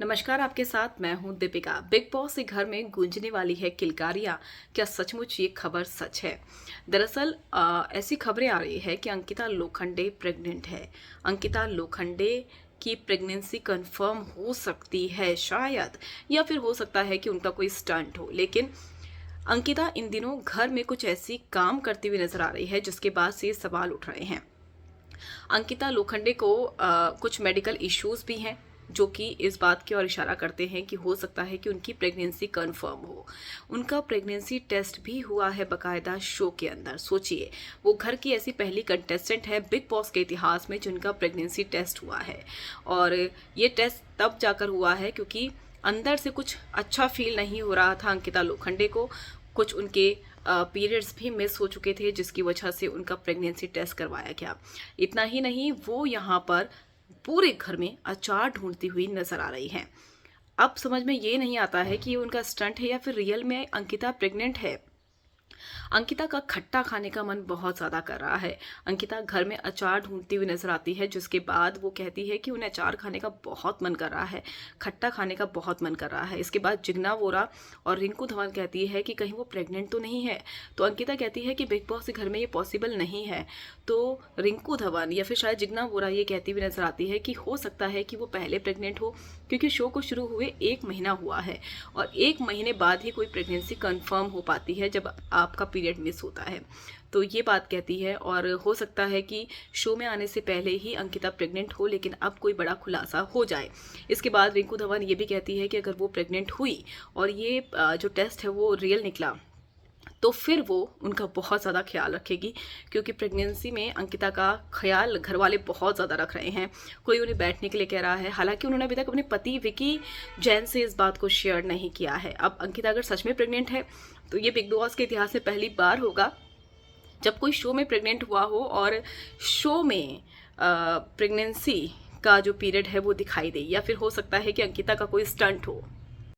नमस्कार, आपके साथ मैं हूं दीपिका। बिग बॉस के घर में गूंजने वाली है किलकारियां। क्या सचमुच ये खबर सच है? दरअसल ऐसी खबरें आ रही है कि अंकिता लोखंडे प्रेग्नेंट है। अंकिता लोखंडे की प्रेगनेंसी कंफर्म हो सकती है शायद, या फिर हो सकता है कि उनका कोई स्टंट हो। लेकिन अंकिता इन दिनों घर में कुछ ऐसी काम करती हुई नजर आ रही है जिसके बाद से ये सवाल उठ रहे हैं। अंकिता लोखंडे को कुछ मेडिकल इश्यूज भी हैं जो कि इस बात की ओर इशारा करते हैं कि हो सकता है कि उनकी प्रेगनेंसी कंफर्म हो। उनका प्रेगनेंसी टेस्ट भी हुआ है बकायदा शो के अंदर। सोचिए, वो घर की ऐसी पहली कंटेस्टेंट है बिग बॉस के इतिहास में जिनका प्रेगनेंसी टेस्ट हुआ है। और ये टेस्ट तब जाकर हुआ है क्योंकि अंदर से कुछ अच्छा फील नहीं हो रहा था अंकिता लोखंडे को। कुछ उनके पीरियड्स भी मिस हो चुके थे जिसकी वजह से उनका प्रेगनेंसी टेस्ट करवाया गया। इतना ही नहीं, वो यहाँ पर पूरे घर में अचार ढूंढती हुई नजर आ रही हैं। अब समझ में ये नहीं आता है कि ये उनका स्टंट है या फिर रियल में अंकिता प्रेग्नेंट है। अंकिता का खट्टा खाने का मन बहुत ज़्यादा कर रहा है। अंकिता घर में अचार ढूंढती हुई नजर आती है जिसके बाद वो कहती है कि उन्हें अचार खाने का बहुत मन कर रहा है, खट्टा खाने का बहुत मन कर रहा है। इसके बाद जिग्ना वोरा और रिंकू धवन कहती है कि कहीं वो प्रेग्नेंट तो नहीं है। तो अंकिता कहती है कि बिग बॉस के घर में ये पॉसिबल नहीं है। तो रिंकू धवन या फिर शायद जिग्ना वोरा ये कहती हुई नजर आती है कि हो सकता है कि वो पहले प्रेग्नेंट हो, क्योंकि शो को शुरू हुए 1 महीना हुआ है और 1 महीने बाद ही कोई प्रेगनेंसी कंफर्म हो पाती है जब आपका पीरियड मिस होता है। तो ये बात कहती है और हो सकता है कि शो में आने से पहले ही अंकिता प्रेग्नेंट हो, लेकिन अब कोई बड़ा खुलासा हो जाए। इसके बाद रिंकू धवन ये भी कहती है कि अगर वो प्रेग्नेंट हुई और ये जो टेस्ट है वो रियल निकला तो फिर वो उनका बहुत ज़्यादा ख्याल रखेगी, क्योंकि प्रेगनेंसी में अंकिता का ख्याल घर वाले बहुत ज़्यादा रख रहे हैं। कोई उन्हें बैठने के लिए कह रहा है, हालांकि उन्होंने अभी तक अपने पति विकी जैन से इस बात को शेयर नहीं किया है। अब अंकिता अगर सच में प्रेग्नेंट है तो ये बिग बॉस के इतिहास में पहली बार होगा जब कोई शो में प्रेग्नेंट हुआ हो और शो में प्रेगनेंसी का जो पीरियड है वो दिखाई दे, या फिर हो सकता है कि अंकिता का कोई स्टंट हो।